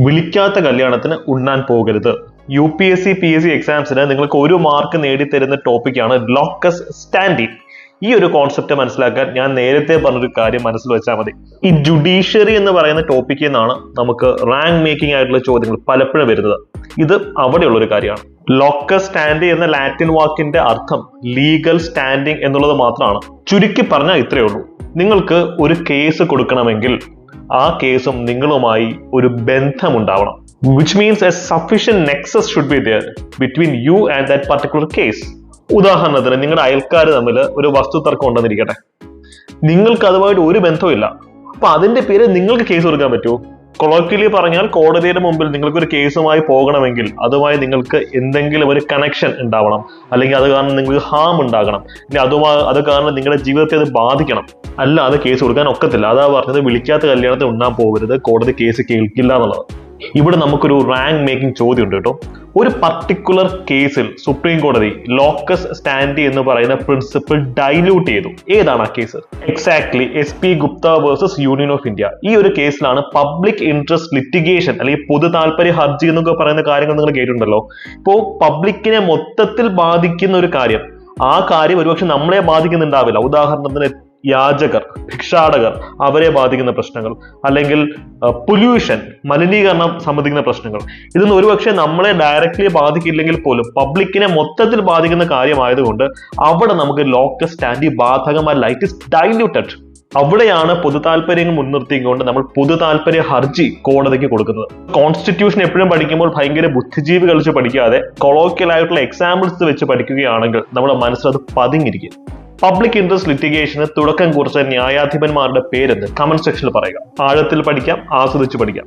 വിളിക്കാത്ത കല്യാണത്തിന് ഉണ്ണാൻ പോകരുത്. UPSC PSC എക്സാംസിന് നിങ്ങൾക്ക് 1 മാർക്ക് നേടിത്തരുന്ന ടോപ്പിക്കാണ് ലോക്കസ് സ്റ്റാൻഡി. ഈ ഒരു കോൺസെപ്റ്റ് മനസ്സിലാക്കാൻ ഞാൻ നേരത്തെ പറഞ്ഞൊരു കാര്യം മനസ്സിൽ വെച്ചാൽ മതി. ഈ ജുഡീഷ്യറി എന്ന് പറയുന്ന ടോപ്പിക്കിൽ നിന്നാണ് നമുക്ക് റാങ്ക് മേക്കിംഗ് ആയിട്ടുള്ള ചോദ്യങ്ങൾ പലപ്പോഴും വരുന്നത്. ഇത് അവിടെയുള്ള ഒരു കാര്യമാണ്. ലോക്കസ് സ്റ്റാൻഡി എന്ന ലാറ്റിൻ വാക്കിന്റെ അർത്ഥം ലീഗൽ സ്റ്റാൻഡിങ് എന്നുള്ളത് മാത്രമാണ്. ചുരുക്കി പറഞ്ഞാൽ ഇത്രയേ ഉള്ളൂ. നിങ്ങൾക്ക് ഒരു കേസ് കൊടുക്കണമെങ്കിൽ ആ കേസും നിങ്ങളുമായി ഒരു ബന്ധമുണ്ടാവണം. which means a sufficient nexus should be there between you and that particular case. ഉദാഹരണത്തിന് നിങ്ങളുടെ അയൽക്കാർ തമ്മിൽ ഒരു വസ്തു തർക്കം ഉണ്ടെന്നിരിക്കട്ടെ, നിങ്ങൾക്ക് അതുമായിട്ട് ഒരു ബന്ധവുമില്ല. അപ്പൊ അതിന്റെ പേര് നിങ്ങൾക്ക് കേസ് കൊടുക്കാൻ പറ്റുമോ? കൊളോക്യലി പറഞ്ഞാൽ കോടതിയുടെ മുമ്പിൽ നിങ്ങൾക്ക് ഒരു കേസുമായി പോകണമെങ്കിൽ അതുമായി നിങ്ങൾക്ക് എന്തെങ്കിലും ഒരു കണക്ഷൻ ഉണ്ടാവണം, അല്ലെങ്കിൽ അത് കാരണം നിങ്ങൾക്ക് ഹാം ഉണ്ടാകണം, ഇനി അത് കാരണം നിങ്ങളുടെ ജീവിതത്തെ അത് ബാധിക്കണം. അല്ലാതെ കേസ് കൊടുക്കാൻ ഒക്കത്തില്ല. അതാ പറഞ്ഞത് വിളിക്കാത്ത കല്യാണത്തിന് ഉണ്ണാൻ പോകരുത്, കോടതി കേസ് കേൾക്കില്ല എന്നുള്ളത്. ഇവിടെ നമുക്കൊരു റാങ്ക് മേക്കിംഗ് ചോദ്യം ഉണ്ട് കേട്ടോ. ഒരു പർട്ടിക്കുലർ കേസിൽ സുപ്രീം കോടതി ലോക്കസ് സ്റ്റാൻഡി എന്ന് പറയുന്ന പ്രിൻസിപ്പിൾ ഡൈല്യൂട്ട് ചെയ്തു. ഏതാണ് ആ case? Exactly SP Gupta versus union of India. ഈ ഒരു കേസിലാണ് പബ്ലിക് ഇൻട്രസ്റ്റ് ലിറ്റിഗേഷൻ അല്ലെങ്കിൽ പൊതു താല്പര്യ ഹർജി എന്നൊക്കെ പറയുന്ന കാര്യങ്ങൾ നിങ്ങൾ കേട്ടിട്ടുണ്ടല്ലോ. ഇപ്പോ പബ്ലിക്കിനെ മൊത്തത്തിൽ ബാധിക്കുന്ന ഒരു കാര്യം, ആ കാര്യം ഒരുപക്ഷെ നമ്മളെ ബാധിക്കുന്നുണ്ടാവില്ല. ഉദാഹരണത്തിന് യാചകർ, ഭിക്ഷാടകർ, അവരെ ബാധിക്കുന്ന പ്രശ്നങ്ങൾ, അല്ലെങ്കിൽ പൊല്യൂഷൻ, മലിനീകരണം സംബന്ധിക്കുന്ന പ്രശ്നങ്ങൾ, ഇതൊന്നും ഒരുപക്ഷെ നമ്മളെ ഡയറക്റ്റ്ലി ബാധിക്കില്ലെങ്കിൽ പോലും പബ്ലിക്കിനെ മൊത്തത്തിൽ ബാധിക്കുന്ന കാര്യമായതുകൊണ്ട് അവിടെ നമുക്ക് ലോക്കസ് സ്റ്റാൻഡി ബാധകമല്ല. It is diluted. അവിടെയാണ് പൊതു താല്പര്യങ്ങൾ മുൻനിർത്തിക്കൊണ്ട് നമ്മൾ പൊതു താല്പര്യ ഹർജി കോടതിക്ക് കൊടുക്കുന്നത്. കോൺസ്റ്റിറ്റ്യൂഷൻ എപ്പോഴും പഠിക്കുമ്പോൾ ഭയങ്കര ബുദ്ധിജീവി കളിച്ച് പഠിക്കാതെ കൊളോക്കിയൽ ആയിട്ടുള്ള എക്സാമ്പിൾസ് വെച്ച് പഠിക്കുകയാണെങ്കിൽ നമ്മുടെ മനസ്സിൽ അത് പതിഞ്ഞിരിക്കും. പബ്ലിക് ഇൻട്രസ്റ്റ് ലിറ്റിഗേഷന് തുടക്കം കുറിച്ച ന്യായാധിപന്മാരുടെ പേരെന്ന് കമന്റ് സെക്ഷനിൽ പറയുക. ആഴത്തിൽ പഠിക്കാം, ആസ്വദിച്ച് പഠിക്കാം.